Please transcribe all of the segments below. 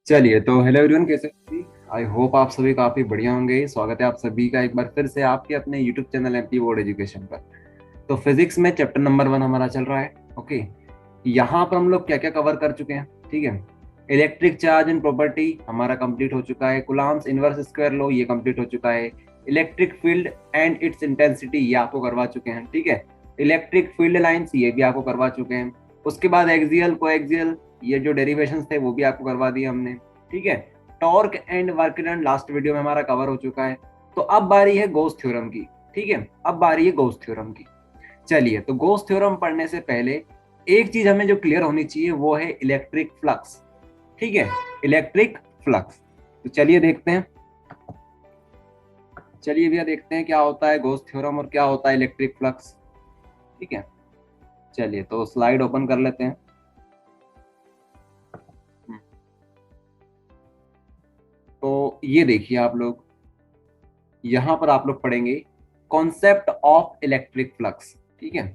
चलिए तो hello everyone, कैसे हैं? आई होप आप सभी काफी बढ़िया होंगे। स्वागत है आप सभी का एक बार फिर से आपके अपने YouTube channel MP board education पर। तो फिजिक्स में चैप्टर नंबर 1 हमारा चल रहा है। ओके, यहाँ पर हम लोग क्या क्या कवर कर चुके हैं, ठीक है। इलेक्ट्रिक चार्ज एंड प्रॉपर्टी हमारा कंप्लीट हो चुका है। कुलाम्स इनवर्स स्क्वायर लॉ ये कंप्लीट हो चुका है। Electric field and it's intensity ये आपको करवा चुके हैं, ठीक है। इलेक्ट्रिक फील्ड लाइंस ये भी आपको करवा चुके हैं। उसके बाद एक्सियल कोएक्सियल ये जो डेरिवेशंस थे वो भी आपको करवा दिए हमने, ठीक है। Torque and work done last video में हमारा कवर हो चुका है। तो अब बारी है गॉस थ्योरम की, ठीक है। अब बारी है गॉस थ्योरम की। चलिए, तो गॉस थ्योरम पढ़ने से पहले एक चीज हमें जो क्लियर होनी चाहिए वो है इलेक्ट्रिक फ्लक्स, ठीक है। इलेक्ट्रिक फ्लक्स, तो चलिए देखते हैं। चलिए भैया देखते हैं क्या होता है गॉस थ्योरम और क्या होता है इलेक्ट्रिक फ्लक्स, ठीक है। चलिए तो स्लाइड ओपन कर लेते हैं। तो ये देखिए आप लोग, यहां पर आप लोग पढ़ेंगे कॉन्सेप्ट ऑफ इलेक्ट्रिक फ्लक्स, ठीक है।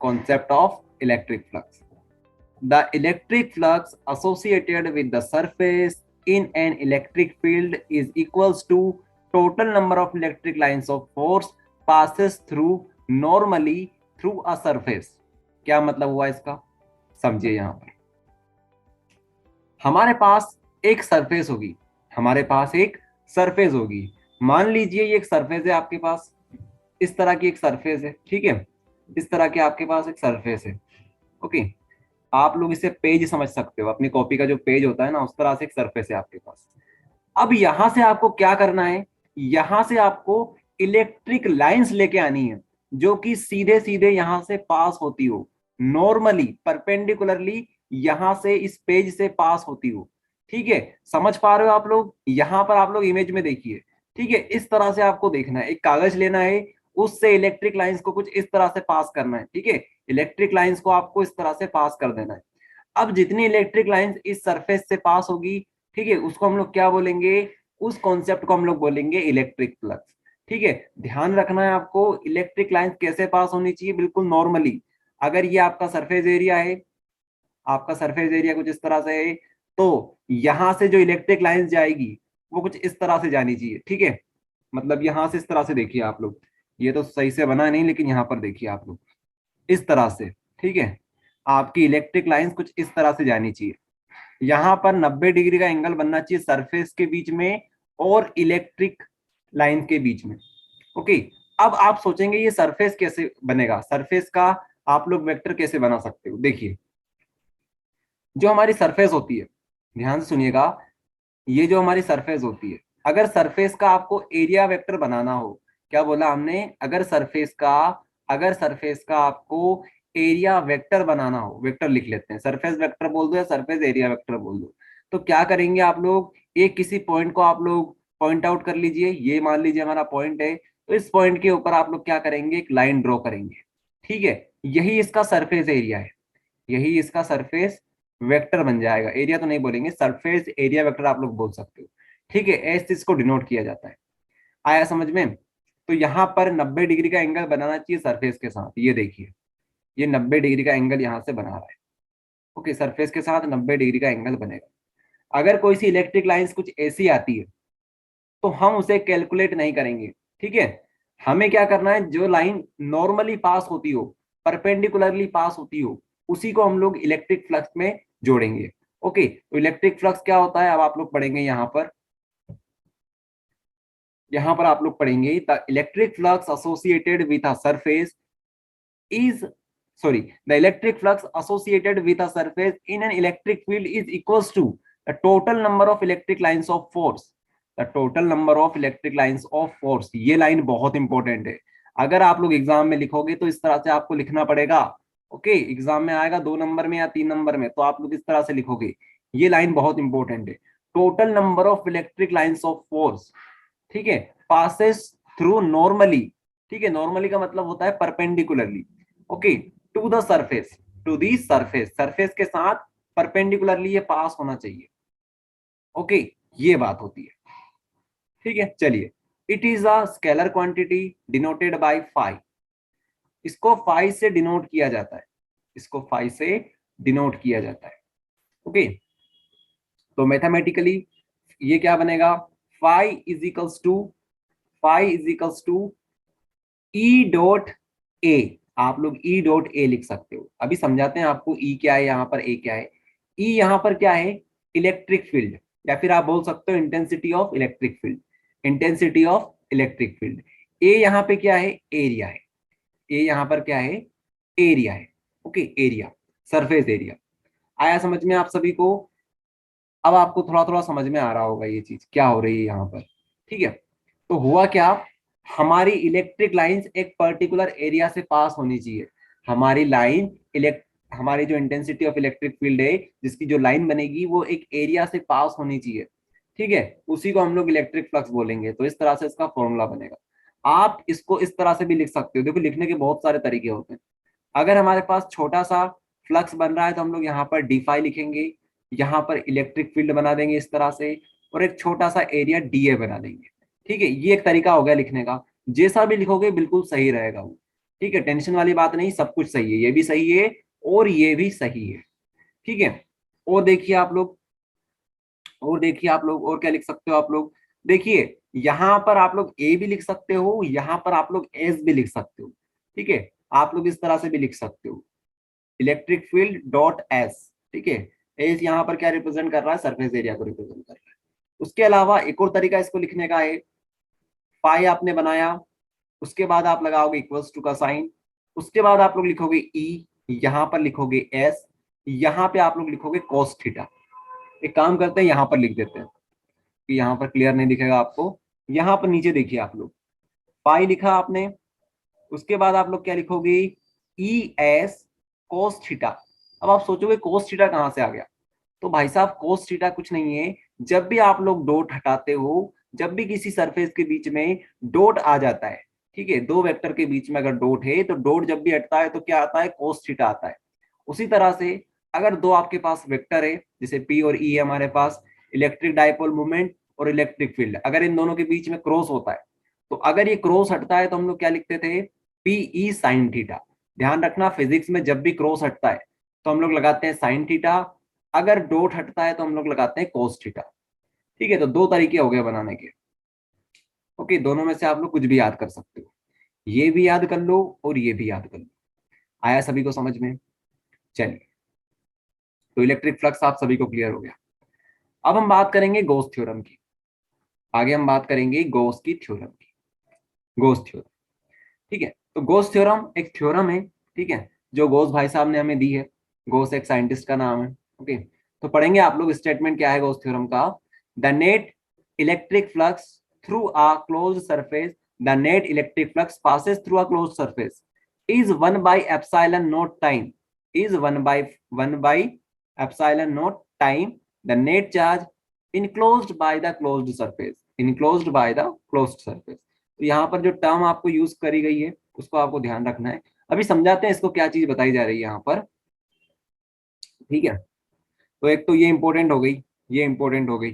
Concept of electric flux, the electric flux associated with the surface in an electric field is equals to total number of electric lines of force passes through normally through a surface। क्या मतलब हुआ इसका, समझिए। यहां पर हमारे पास एक surface होगी, हमारे पास एक सरफेस होगी। मान लीजिए ये एक सरफेस है आपके पास, इस तरह की एक सरफेस है, ठीक है। इस तरह के आपके पास एक सरफेस है। ओके, आप लोग इसे पेज समझ सकते हो, अपनी कॉपी का जो पेज होता है ना, उस तरह से एक सरफेस है आपके पास। अब यहां से आपको क्या करना है, यहां से आपको इलेक्ट्रिक लाइंस लेके आनी है जो कि सीधे सीधे यहां से पास होती हो, नॉर्मली परपेंडिकुलरली यहां से इस पेज से पास होती हो, ठीक है। समझ पा रहे हो आप लोग? यहां पर आप लोग इमेज में देखिए, ठीक है। इस तरह से आपको देखना है, एक कागज लेना है, उससे इलेक्ट्रिक लाइंस को कुछ इस तरह से पास करना है, ठीक है। इलेक्ट्रिक लाइंस को आपको इस तरह से पास कर देना है। अब जितनी इलेक्ट्रिक लाइंस इस सरफेस से पास होगी, ठीक है, उसको हम लोग क्या बोलेंगे, उस कॉन्सेप्ट को हम लोग बोलेंगे इलेक्ट्रिक फ्लक्स, ठीक है। ध्यान रखना है आपको, इलेक्ट्रिक लाइंस कैसे पास होनी चाहिए, बिल्कुल नॉर्मली। अगर ये आपका सरफेस एरिया है, आपका सरफेस एरिया कुछ इस तरह से है, तो यहां से जो इलेक्ट्रिक लाइंस जाएगी वो कुछ इस तरह से जानी चाहिए, ठीक है। मतलब यहां से इस तरह से देखिए आप लोग, ये तो सही से बना नहीं, लेकिन यहां पर देखिए आप लोग इस तरह से, ठीक है। आपकी इलेक्ट्रिक लाइंस कुछ इस तरह से जानी चाहिए। यहां पर 90 डिग्री का एंगल बनना चाहिए सरफेस के बीच में और इलेक्ट्रिक लाइन के बीच में। ओके, अब आप सोचेंगे ये सरफेस कैसे बनेगा, सरफेस का आप लोग वेक्टर कैसे बना सकते हो। देखिए, जो हमारी सरफेस होती है, ध्यान से सुनिएगा, ये जो हमारी सरफेस होती है, अगर सरफेस का आपको एरिया वेक्टर बनाना हो, क्या बोला हमने, अगर सरफेस का आपको एरिया वेक्टर बनाना हो, वेक्टर लिख लेते हैं, सरफेस वेक्टर बोल दो या सरफेस एरिया वेक्टर बोल दो। तो क्या करेंगे आप लोग, एक किसी पॉइंट को आप लोग पॉइंट आउट कर लीजिए, ये मान लीजिए हमारा पॉइंट है, तो इस पॉइंट के ऊपर आप लोग क्या करेंगे, एक लाइन ड्रॉ करेंगे, ठीक है। यही इसका सरफेस एरिया है, यही इसका सरफेस वेक्टर बन जाएगा। एरिया तो नहीं बोलेंगे, सरफेस एरिया वेक्टर आप लोग बोल सकते हो, ठीक है। ऐसे इसको डिनोट किया जाता है। आया समझ में? तो यहाँ पर 90 डिग्री का एंगल बनाना चाहिए सरफेस के साथ, ये देखिए, ये 90 डिग्री का एंगल यहाँ से बना रहा है। ओके, सरफेस के साथ 90 डिग्री का एंगल बनेगा। अगर कोई सी इलेक्ट्रिक लाइंस कुछ ऐसी आती है तो हम उसे कैलकुलेट नहीं करेंगे, ठीक है। हमें क्या करना है, जो लाइन नॉर्मली पास होती हो, परपेंडिकुलरली पास होती हो, उसी को हम लोग इलेक्ट्रिक फ्लक्स में जोड़ेंगे। ओके, तो इलेक्ट्रिक फ्लक्स क्या होता है, अब आप लोग पढ़ेंगे यहाँ पर, यहाँ पर आप लोग पढ़ेंगे the electric flux associated with a surface is sorry the electric flux associated with a surface in an electric field is equals to the total number of electric lines of force, the total number of electric lines of force। ये line बहुत important है, अगर आप लोग exam में लिखोगे तो इस तरह से आपको लिखना पड़ेगा। ओके, एग्जाम में आएगा 2 नंबर में या 3 नंबर में, तो आप लोग इस तरह से लिखोगे। ये लाइन बहुत इंपॉर्टेंट है, total number of electric lines of force, ठीक है, पासेस थ्रू नॉर्मली, ठीक है। नॉर्मली का मतलब होता है perpendicularly, okay, to the surface, to the surface, surface के साथ परपेंडिकुलरली ये पास होना चाहिए। ओके, ये बात होती है, ठीक है। चलिए, it is a scalar quantity denoted by phi, इसको फाई से डिनोट किया जाता है, इसको फाई से डिनोट किया जाता है। ओके, तो मैथमेटिकली ये क्या बनेगा, phi is equals to E dot A. आप लोग ई डॉट ए लिख सकते हो। अभी समझाते हैं आपको ई क्या है, यहाँ पर ए क्या है। ई यहाँ पर क्या है, इलेक्ट्रिक फील्ड, या फिर आप बोल सकते हो intensity of electric field, intensity of electric field. ए यहाँ पे क्या है, एरिया है। ए यहाँ पर क्या है, एरिया है। Okay, area, surface area. आया समझ में आप सभी को? अब आपको थोड़ा थोड़ा समझ में आ रहा होगा ये चीज क्या हो रही है यहाँ पर। ठीक है, तो हुआ क्या, हमारी इलेक्ट्रिक लाइंस एक पर्टिकुलर एरिया से पास होनी चाहिए। हमारी लाइन इलेक्ट हमारी जो इंटेंसिटी ऑफ इलेक्ट्रिक फील्ड है, जिसकी जो लाइन बनेगी वो एक एरिया से पास होनी चाहिए। ठीक है, उसी को हम लोग इलेक्ट्रिक फ्लक्स बोलेंगे। तो इस तरह से इसका फॉर्मूला बनेगा। आप इसको इस तरह से भी लिख सकते हो। देखो, लिखने के बहुत सारे तरीके होते हैं। अगर हमारे पास छोटा सा फ्लक्स बन रहा है तो हम लोग यहाँ पर डी फाई लिखेंगे, यहाँ पर इलेक्ट्रिक फील्ड बना देंगे इस तरह से, और एक छोटा सा एरिया डी ए बना देंगे। ठीक है, ये एक तरीका हो गया लिखने का। जैसा भी लिखोगे बिल्कुल सही रहेगा वो। ठीक है, टेंशन वाली बात नहीं, सब कुछ सही है, ये भी सही है और ये भी सही है। ठीक है, और देखिए आप लोग, और क्या लिख सकते हो आप लोग। देखिए, यहाँ पर आप लोग ए भी लिख सकते हो, यहाँ पर आप लोग एस भी लिख सकते हो। ठीक है, आप लोग इस तरह से भी लिख सकते हो, इलेक्ट्रिक फील्ड डॉट एस। ठीक है, एस यहाँ पर क्या रिप्रेजेंट कर रहा है, सरफेस एरिया को रिप्रेजेंट कर रहा है। उसके अलावा एक और तरीका इसको लिखने का है, फाई आपने बनाया, उसके बाद आप लगाओगे इक्वल्स टू का साइन, उसके बाद आप लोग लिखोगे ई, यहाँ पर लिखोगे एस, यहाँ पे आप लोग लिखोगे कॉस थीटा। एक काम करते हैं, यहाँ पर लिख देते हैं कि यहाँ पर क्लियर नहीं दिखेगा आपको। यहाँ पर नीचे देखिए आप लोग, पाई लिखा आपने, उसके बाद आप लोग क्या लिखोगे, ई एस कोस थीटा। अब आप सोचोगे कोस थीटा कहाँ से आ गया, तो भाई साहब कोस थीटा कुछ नहीं है। जब भी आप लोग डॉट हटाते हो, जब भी किसी सरफेस के बीच में डॉट आ जाता है, ठीक है, दो वेक्टर के बीच में अगर डॉट है तो डॉट जब भी हटता है तो क्या आता है, कोस थीटा आता है। उसी तरह से अगर दो आपके पास वेक्टर है, जैसे पी और ई है हमारे पास, इलेक्ट्रिक डाइपोल मोमेंट और इलेक्ट्रिक फील्ड, अगर इन दोनों के बीच में क्रॉस होता है, तो अगर ये क्रॉस हटता है तो हम लोग क्या लिखते थे, पी ई साइन थीटा। ध्यान रखना, फिजिक्स में जब भी क्रॉस हटता है तो हम लोग लगाते हैं साइन थीटा, अगर डॉट हटता है तो हम लोग लगाते हैं कोस थीटा। ठीक है, तो दो तरीके हो गए बनाने के। ओके, दोनों में से आप लोग कुछ भी याद कर सकते हो, ये भी याद कर लो और ये भी याद कर लो। आया सभी को समझ में? चलिए, तो इलेक्ट्रिक फ्लक्स आप सभी को क्लियर हो गया। अब हम बात करेंगे गॉस थ्योरम की। आगे हम बात करेंगे गॉस की थ्योरम की, गॉस थ्योरम। ठीक है, तो गॉस थ्योरम एक थ्योरम है, ठीक है, जो गॉस भाई साहब ने हमें दी है। गॉस एक साइंटिस्ट का नाम है। ओके, तो पढ़ेंगे आप लोग स्टेटमेंट क्या है गॉस थ्योरम का। The net electric flux through a closed surface, the net electric flux passes through a closed surface is 1 by epsilon naught time, is 1 by epsilon naught time the net charge enclosed by the closed surface, enclosed by the closed surface। तो यहाँ पर जो term आपको use करी गई है उसको आपको ध्यान रखना है। अभी समझाते हैं इसको क्या चीज बताई जा रही है यहाँ पर। ठीक है, तो एक तो ये इंपॉर्टेंट हो गई, ये इंपॉर्टेंट हो गई।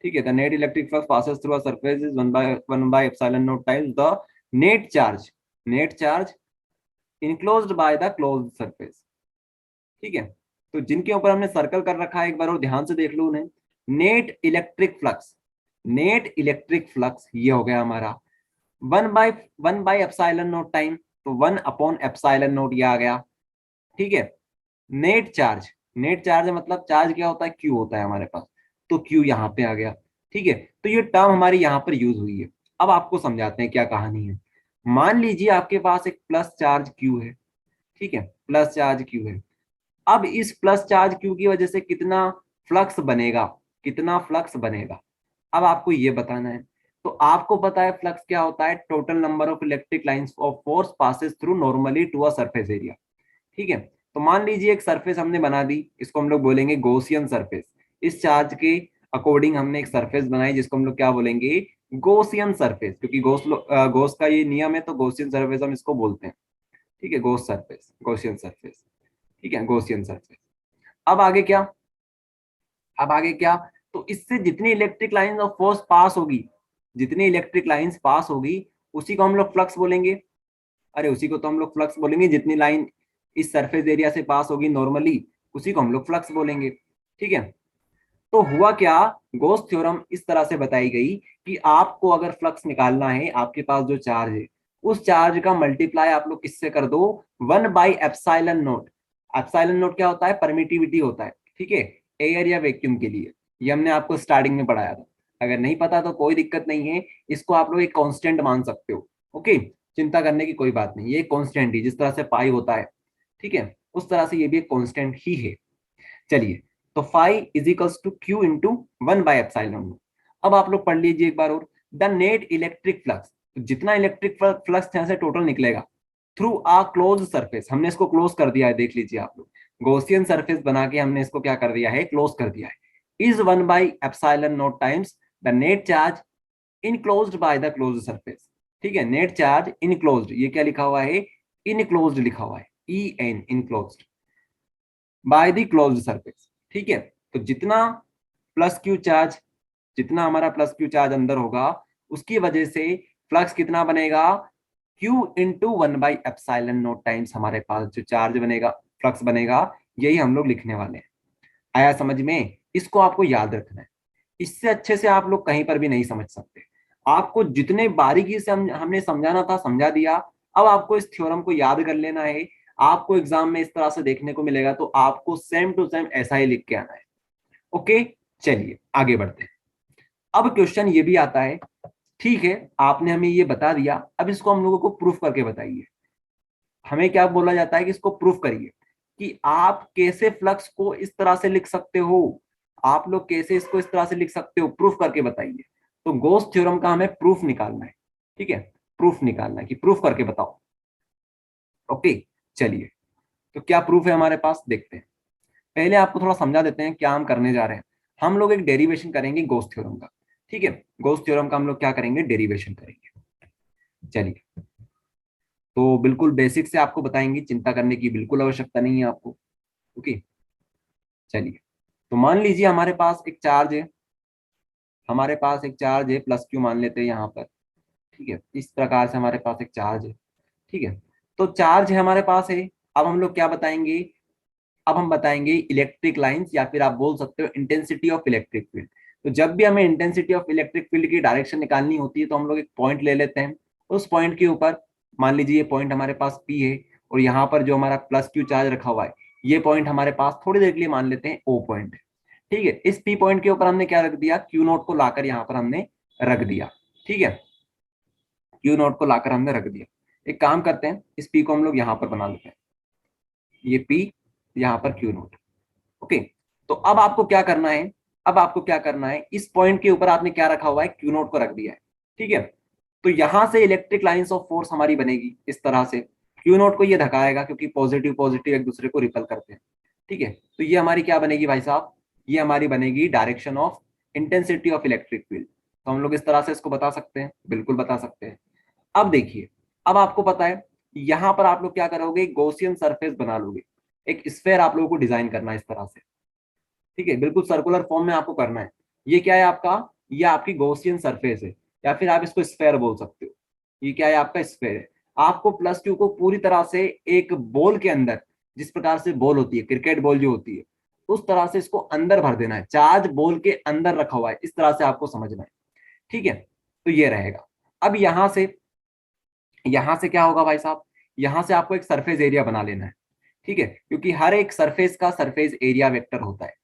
ठीक है, the net electric flux passes through a surface is 1 by epsilon not times the net charge enclosed by the closed surface. ठीक है, तो जिनके ऊपर हमने सर्कल कर रखा है एक बार और ध्यान से देख लो उन्हें। नेट इलेक्ट्रिक फ्लक्स ये हो गया हमारा 1 by एप्सिलॉन नॉट टाइम, तो 1 अपॉन एप्सिलॉन नॉट ये आ गया। ठीक है, नेट चार्ज मतलब चार्ज क्या होता है, क्यू होता है हमारे पास, तो क्यू यहाँ पे आ गया। ठीक है, तो ये टर्म हमारी यहाँ पर यूज हुई है। अब आपको समझाते हैं क्या कहानी है। मान लीजिए आपके पास एक प्लस चार्ज क्यू है। ठीक है, प्लस चार्ज क्यू है। अब इस प्लस चार्ज क्यू की वजह से कितना फ्लक्स बनेगा, कितना फ्लक्स बनेगा, अब आपको ये बताना है। तो आपको पता है फ्लक्स क्या होता है, total number of electric lines of force passes through normally to a surface area. ठीक है, तो मान लीजिए एक सरफेस हमने बना दी, इसको हम लोग बोलेंगे गॉसियन सरफेस। इस चार्ज के अकॉर्डिंग हमने एक सरफेस बनाई जिसको हम लोग क्या बोलेंगे, गॉसियन सरफेस, क्योंकि गॉस का ये नियम है तो गॉसियन सरफेस हम इसको बोलते हैं। ठीक है, गॉस सरफेस, गॉसियन सरफेस। ठीक है, गॉसियन सरफेस। अब आगे क्या, अब आगे क्या, तो इससे जितनी electric line of force pass होगी, जितनी इलेक्ट्रिक लाइंस पास होगी उसी को हम लोग फ्लक्स बोलेंगे। अरे उसी को तो हम लोग फ्लक्स बोलेंगे, जितनी लाइन इस सरफेस एरिया से पास होगी नॉर्मली, उसी को हम लोग फ्लक्स बोलेंगे। ठीक है, तो हुआ क्या, गॉस थ्योरम इस तरह से बताई गई कि आपको अगर फ्लक्स निकालना है, आपके पास जो चार्ज है उस चार्ज का मल्टीप्लाई आप लोग किससे कर दो, 1/एप्सिलॉन नोट। एप्सिलॉन नोट क्या होता है, परमिटिविटी होता है, ठीक है, एयर या वैक्यूम के लिए। ये हमने आपको स्टार्टिंग में पढ़ाया था, अगर नहीं पता तो कोई दिक्कत नहीं है, इसको आप लोग एक कांस्टेंट मान सकते हो। ओके, चिंता करने की कोई बात नहीं, ये कांस्टेंट ही, जिस तरह से पाई होता है, ठीक है, उस तरह से ये भी एक कांस्टेंट ही है। चलिए, तो phi is equals to q into 1/एप्सिलॉन। अब आप लोग पढ़ लीजिए एक बार और, द नेट इलेक्ट्रिक फ्लक्स, जितना इलेक्ट्रिक फ्लक्स यहाँ से टोटल निकलेगा थ्रू आ क्लोज सरफेस, हमने इसको क्लोज कर दिया है, देख लीजिए आप लोग, गॉसियन सरफेस बना के हमने इसको क्या कर दिया है, क्लोज कर दिया है, इज 1/एप्सिलॉन not times the net charge enclosed by the close surface. ठीक है, नेट चार्ज इनक्लोज्ड, ये क्या लिखा हुआ है, इनक्लोज्ड लिखा हुआ है, E N, enclosed by the closed surface. ठीक है, तो जितना प्लस क्यू चार्ज, जितना हमारा प्लस क्यू चार्ज अंदर होगा, उसकी वजह से फ्लक्स कितना बनेगा, क्यू इंटू 1/एप्सिलॉन नॉट टाइम्स हमारे पास जो चार्ज बनेगा, फ्लक्स बनेगा, यही हम लोग लिखने वाले हैं। आया समझ में, इसको आपको याद रखना है, इससे अच्छे से आप लोग कहीं पर भी नहीं समझ सकते। आपको जितने बारीकी से हमने समझाना था समझा दिया, अब आपको इस थ्योरम को याद कर लेना है। आपको एग्जाम में इस तरह से देखने को मिलेगा तो आपको सेम टू सेम ऐसा ही लिख के आना है। ओके, चलिए आगे बढ़ते हैं। अब क्वेश्चन ये भी आता है, ठीक है, आपने हमें ये बता दिया, अब इसको हम लोगों को प्रूफ करके बताइए। हमें क्या बोला जाता है कि इसको प्रूफ करिए कि आप कैसे फ्लक्स को इस तरह से लिख सकते हो, आप लोग कैसे इसको इस तरह से लिख सकते हो, प्रूफ करके बताइए। तो गॉस थ्योरम का हमें प्रूफ निकालना है, ठीक है, प्रूफ निकालना है कि प्रूफ करके बताओ। ओके, चलिए, तो क्या प्रूफ है हमारे पास, देखते हैं। पहले आपको थोड़ा समझा देते हैं क्या हम करने जा रहे हैं। हम लोग एक डेरिवेशन करेंगे गॉस थ्योरम का, ठीक है, गॉस थ्योरम का हम लोग क्या करेंगे, डेरिवेशन करेंगे। चलिए, तो बिल्कुल बेसिक से आपको बताएंगे, चिंता करने की बिल्कुल आवश्यकता नहीं है आपको। ओके, चलिए, तो मान लीजिए हमारे पास एक चार्ज है, हमारे पास एक चार्ज है, प्लस क्यू मान लेते हैं यहाँ पर, ठीक है, इस प्रकार से हमारे पास एक चार्ज है, ठीक है, तो चार्ज है हमारे पास है। अब हम लोग क्या बताएंगे, अब हम बताएंगे इलेक्ट्रिक लाइंस, या फिर आप बोल सकते हो इंटेंसिटी ऑफ इलेक्ट्रिक फील्ड। तो जब भी हमें इंटेंसिटी ऑफ इलेक्ट्रिक फील्ड की डायरेक्शन निकालनी होती है तो हम लोग एक पॉइंट ले लेते हैं, उस पॉइंट के ऊपर मान लीजिए ये पॉइंट हमारे पास पी है, और यहाँ पर जो हमारा प्लस क्यू चार्ज रखा हुआ है, ये पॉइंट हमारे पास थोड़ी देर के लिए मान लेते हैं ओ पॉइंट है। ठीक है, इस पी पॉइंट के ऊपर हमने क्या रख दिया, क्यू नोट को लाकर यहाँ पर हमने रख दिया। ठीक है, क्यू नोट को लाकर हमने रख दिया। एक काम करते हैं, इस पी को हम लोग यहाँ पर बना लेते हैं, ये पी, यहाँ पर क्यू नोट। ओके, तो अब आपको क्या करना है, अब आपको क्या करना है, इस पॉइंट के ऊपर आपने क्या रखा हुआ है, क्यू नोट को रख दिया है। ठीक है, तो यहां से इलेक्ट्रिक लाइंस ऑफ फोर्स हमारी बनेगी इस तरह से, क्यू नोट को ये धकाएगा क्योंकि पॉजिटिव पॉजिटिव एक दूसरे को रिपल करते हैं। ठीक है, तो ये हमारी क्या बनेगी भाई साहब, ये हमारी बनेगी direction of intensity of electric field. तो हम लोग इस तरह से इसको बता सकते हैं, बिल्कुल बता सकते हैं। अब देखिए, अब आपको पता है, यहां पर आप लोग क्या करोगे, गॉसियन सरफेस बना लोगे, एक स्फेयर आप लोगों को डिजाइन करना है इस तरह से। ठीक है, बिल्कुल सर्कुलर फॉर्म में आपको करना है। ये क्या है आपका, ये आपकी गॉसियन सरफेस है, या फिर आप इसको स्फेयर बोल सकते हो। ये क्या है, आपका स्फेयर है। आपको प्लस क्यू को पूरी तरह से एक बॉल के अंदर, जिस प्रकार से बॉल होती है, क्रिकेट बॉल जो होती है, उस तरह से इसको अंदर भर देना है, चार्ज बॉल के अंदर रखा हुआ है, इस तरह से आपको समझना है। ठीक है, तो ये रहेगा। अब यहां से क्या होगा भाई साहब, यहां से आपको एक सरफेस एरिया बना लेना है। ठीक है, क्योंकि हर एक सरफेस का सरफेस एरिया वेक्टर होता है।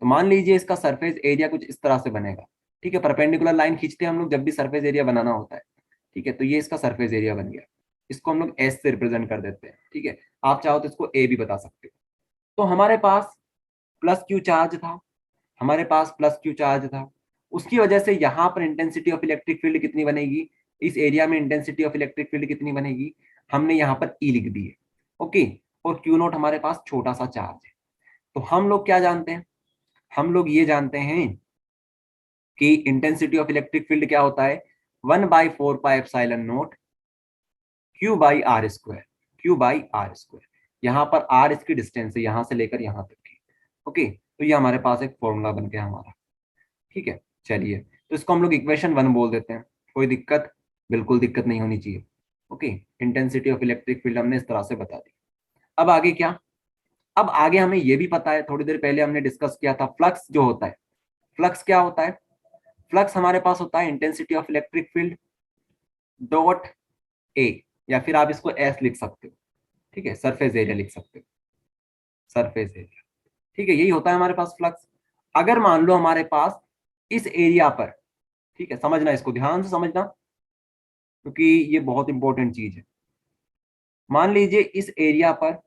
तो मान लीजिए इसका सरफेस एरिया कुछ इस तरह से बनेगा। ठीक है, परपेंडिकुलर लाइन खींचते हैं हम लोग जब भी सरफेस एरिया बनाना होता है। ठीक है, तो ये इसका सरफेस एरिया बन गया, इसको हम लोग एस से रिप्रेजेंट कर देते हैं। ठीक है, आप चाहो तो इसको ए भी बता सकते हो। तो हमारे पास प्लस क्यू चार्ज था, हमारे पास प्लस क्यू चार्ज था, उसकी वजह से यहाँ पर इंटेंसिटी ऑफ इलेक्ट्रिक फील्ड कितनी बनेगी, इस एरिया में इंटेंसिटी ऑफ इलेक्ट्रिक फील्ड कितनी बनेगी, हमने यहाँ पर ई लिख दी है। ओके, और क्यू नोट हमारे पास छोटा सा चार्ज है। तो हम लोग क्या जानते हैं, हम लोग ये जानते हैं कि इंटेंसिटी ऑफ इलेक्ट्रिक फील्ड क्या होता है, 1/4πε0 q by r square, q by r square. यहाँ पर आर इसकी डिस्टेंस है, यहाँ से लेकर यहाँ तक की। ओके, तो ये हमारे पास एक फॉर्मूला बन गया हमारा। ठीक है, चलिए, तो इसको हम लोग इक्वेशन 1 बोल देते हैं, कोई दिक्कत, बिल्कुल दिक्कत नहीं होनी चाहिए। Okay, intensity of electric field हमने इस तरह से बता दी। अब आगे क्या, अब आगे हमें यह भी पता है, थोड़ी देर पहले हमने डिस्कस किया था, फ्लक्स जो होता है, फ्लक्स क्या होता है? फ्लक्स हमारे पास होता है intensity of electric field dot A, या फिर आप इसको एस लिख सकते हो, ठीक है, सरफेस एरिया लिख सकते हो, सरफेस एरिया, ठीक है, यही होता है हमारे पास फ्लक्स। अगर मान लो हमारे पास इस एरिया पर, ठीक है, समझना, इसको ध्यान से समझना, क्योंकि ये बहुत इंपॉर्टेंट चीज है। मान लीजिए इस एरिया पर,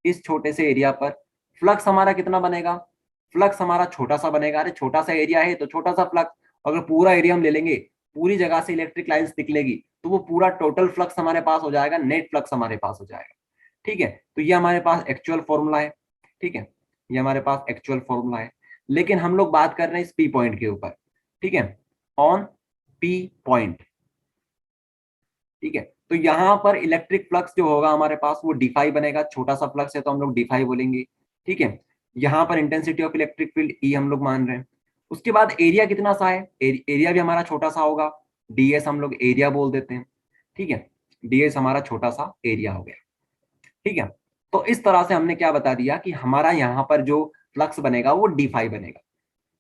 इस छोटे से एरिया पर फ्लक्स हमारा कितना बनेगा? फ्लक्स हमारा छोटा सा बनेगा। अरे छोटा सा एरिया है तो छोटा सा फ्लक्स। अगर पूरा एरिया हम ले लेंगे, पूरी जगह से इलेक्ट्रिक लाइंस निकलेगी, तो वो पूरा टोटल फ्लक्स हमारे पास हो जाएगा, नेट फ्लक्स हमारे पास हो जाएगा। ठीक है, तो ये हमारे पास एक्चुअल फॉर्मूला है। ठीक है, ये हमारे पास एक्चुअल फॉर्मूला है, लेकिन हम लोग बात कर रहे हैं इस पी पॉइंट के ऊपर। ठीक है, ऑन पी पॉइंट। ठीक है, तो यहां पर इलेक्ट्रिक फ्लक्स जो होगा हमारे पास वो डिफाई बनेगा। छोटा सा फ्लक्स है तो हम लोग डिफाई बोलेंगे। ठीक है, यहाँ पर intensity of electric field E हम लोग मान रहे हैं। उसके बाद एरिया कितना सा है? एरिया भी हमारा छोटा सा होगा, डीएस हम लोग एरिया बोल देते हैं। ठीक है, डीएस हमारा छोटा सा एरिया हो गया। ठीक है, तो इस तरह से हमने क्या बता दिया कि हमारा यहाँ पर जो फ्लक्स बनेगा वो डिफाई बनेगा।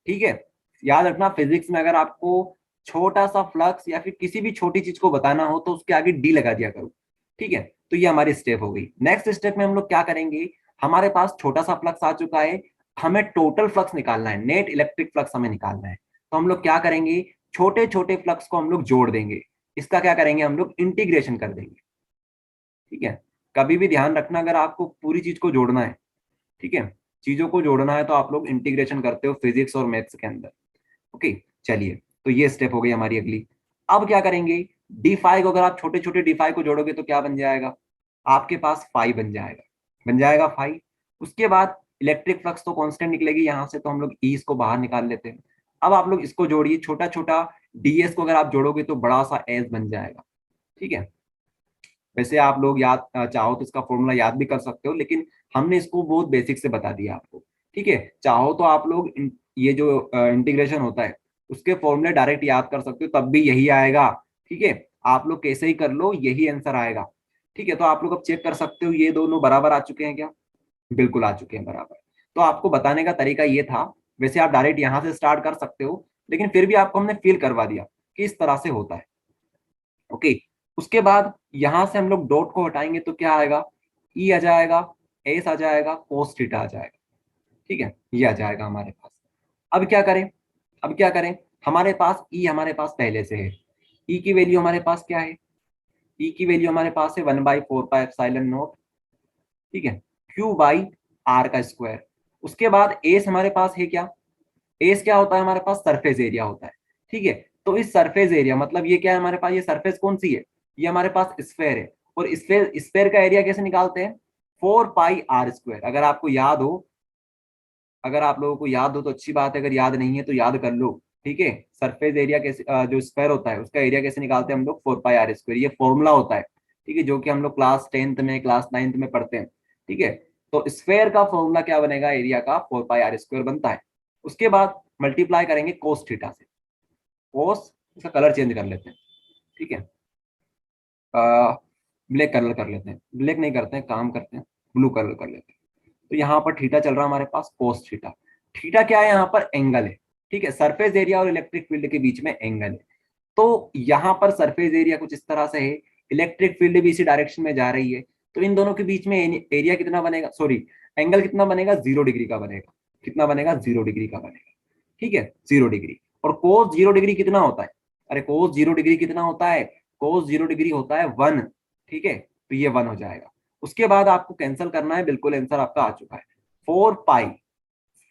ठीक है, याद रखना फिजिक्स में अगर आपको छोटा सा फ्लक्स या फिर किसी भी छोटी चीज को बताना हो तो उसके आगे डी लगा दिया करो। ठीक है, तो ये हमारी स्टेप हो गई। नेक्स्ट स्टेप में हम लोग क्या करेंगे? हमारे पास छोटा सा फ्लक्स आ चुका है, हमें टोटल फ्लक्स निकालना है, नेट इलेक्ट्रिक फ्लक्स हमें निकालना है। तो हम लोग क्या करेंगे? छोटे छोटे फ्लक्स को हम लोग जोड़ देंगे। इसका क्या करेंगे? हम लोग इंटीग्रेशन कर देंगे। ठीक है, कभी भी ध्यान रखना, अगर आपको पूरी चीज को जोड़ना है, ठीक है, चीजों को जोड़ना है, तो आप लोग इंटीग्रेशन करते हो फिजिक्स और मैथ्स के अंदर। ओके, चलिए, तो ये स्टेप हो गई हमारी अगली। अब क्या करेंगे? डी फाइव को, अगर आप छोटे छोटे डी फाइव को जोड़ोगे तो क्या बन जाएगा? आपके पास फाइव बन जाएगा, बन जाएगा फाइव। उसके बाद इलेक्ट्रिक फ्लक्स तो कांस्टेंट निकलेगी यहां से, तो हम लोग ई को बाहर निकाल लेते हैं। अब आप लोग इसको जोड़िए, छोटा छोटा डीएस को अगर आप जोड़ोगे तो बड़ा सा एस बन जाएगा। ठीक है, वैसे आप लोग याद चाहो तो इसका फॉर्मूला याद भी कर सकते हो, लेकिन हमने इसको बहुत बेसिक से बता दिया आपको। ठीक है, चाहो तो आप लोग ये जो इंटीग्रेशन होता है उसके फॉर्मूले डायरेक्ट याद कर सकते हो, तब भी यही आएगा। ठीक है, आप लोग कैसे ही कर लो यही आंसर आएगा। ठीक है, तो आप लोग अब चेक कर सकते हो ये दोनों बराबर आ चुके हैं क्या? बिल्कुल आ चुके हैं बराबर। तो आपको बताने का तरीका ये था। वैसे आप डायरेक्ट यहाँ से स्टार्ट कर सकते हो, लेकिन फिर भी आपको हमने फील करवा दिया कि इस तरह से होता है। ओके, उसके बाद यहां से हम लोग डॉट को हटाएंगे तो क्या आएगा? ई आ जाएगा, एस आ जाएगा, कोस थीटा आ जाएगा। ठीक है, ये आ जाएगा हमारे पास। अब क्या करें? अब क्या करें? हमारे पास ई हमारे पास पहले से है। ई की वैल्यू हमारे पास क्या है? ई की वैल्यू हमारे पास है 1/4πε0। ठीक है, क्यू बाई आर का स्क्वायर। उसके बाद एस हमारे पास है क्या? एस क्या होता है हमारे पास? सरफेस एरिया होता है। ठीक है, तो इस सरफेस एरिया मतलब ये क्या है हमारे पास? ये सरफेस कौन सी है? ये हमारे पास स्फेयर है। और स्फेयर स्फेयर का एरिया कैसे निकालते हैं? 4πr²। अगर आपको याद हो, अगर आप लोगों को याद हो तो अच्छी बात है, अगर याद नहीं है तो याद कर लो। ठीक है, सरफेस एरिया कैसे जो स्क्वायर होता है उसका एरिया कैसे निकालते हैं हम लोग? 4πr²। ये फॉर्मूला होता है, ठीक है, जो कि हम लोग क्लास 10th में, क्लास 9th में पढ़ते हैं। ठीक है, तो स्क्वायर का फॉर्मूला क्या बनेगा? एरिया का 4πr² बनता है। उसके बाद मल्टीप्लाई करेंगे कोस थीटा से। कोस, इसका कलर चेंज कर लेते हैं। ठीक है, ब्लैक कलर कर लेते हैं, ब्लैक नहीं करते हैं, काम करते हैं, ब्लू कलर कर लेते हैं। तो यहाँ पर थीटा चल रहा है हमारे पास, कोस थीटा। थीटा क्या है? यहाँ पर एंगल है। ठीक है, सरफेस एरिया और इलेक्ट्रिक फील्ड के बीच में एंगल है। तो यहाँ पर सरफेस एरिया कुछ इस तरह से है, इलेक्ट्रिक फील्ड भी इसी डायरेक्शन में जा रही है, तो इन दोनों के बीच में एरिया कितना बनेगा? सॉरी, एंगल कितना बनेगा? 0 डिग्री का बनेगा। कितना बनेगा? 0 डिग्री का बनेगा। ठीक है, 0 डिग्री। और कोस 0 डिग्री कितना होता है? अरे कोस 0 डिग्री कितना होता है? कोस 0 डिग्री होता है 1। ठीक है, तो ये 1 हो जाएगा। उसके बाद आपको कैंसिल करना है, बिल्कुल आंसर आपका आ चुका है। 4π,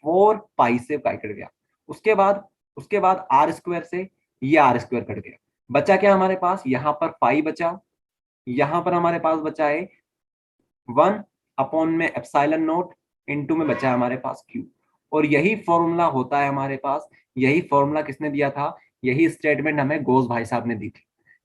4π से पाई कट गया। उसके बाद, उसके बाद r² से ये r² कट गया। बचा क्या हमारे पास? यहाँ पर पाई बचा, यहाँ पर हमारे पास बचा है 1 में एप्सिलॉन नॉट, इनटू में बचा है हमारे पास क्यू। और यही फॉर्मूला होता है हमारे पास। यही फॉर्मूला किसने दिया था? यही स्टेटमेंट हमें गोस भाई साहब ने दी थी।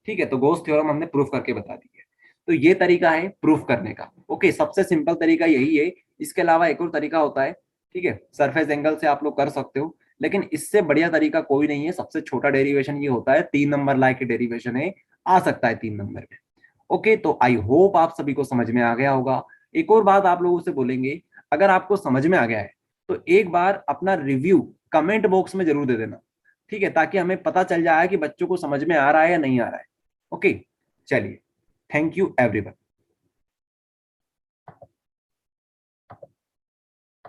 ठीक है, तो गोस थ्योरम हमने प्रूफ करके बता दी है। तो ये तरीका है प्रूफ करने का। ओके, सबसे सिंपल तरीका यही है। इसके अलावा एक और तरीका होता है, ठीक है, सरफेस एंगल से आप लोग कर सकते हो, लेकिन इससे बढ़िया तरीका कोई नहीं है। सबसे छोटा डेरिवेशन ये होता है, 3 नंबर लाइक के डेरिवेशन है, आ सकता है 3 नंबर में। ओके, तो आई होप आप सभी को समझ में आ गया होगा। एक और बात आप लोगों से बोलेंगे, अगर आपको समझ में आ गया है तो एक बार अपना रिव्यू कमेंट बॉक्स में जरूर दे देना, ठीक है, ताकि हमें पता चल जाए कि बच्चों को समझ में आ रहा है या नहीं आ रहा है। ओके, चलिए, थैंक यू एवरीवन।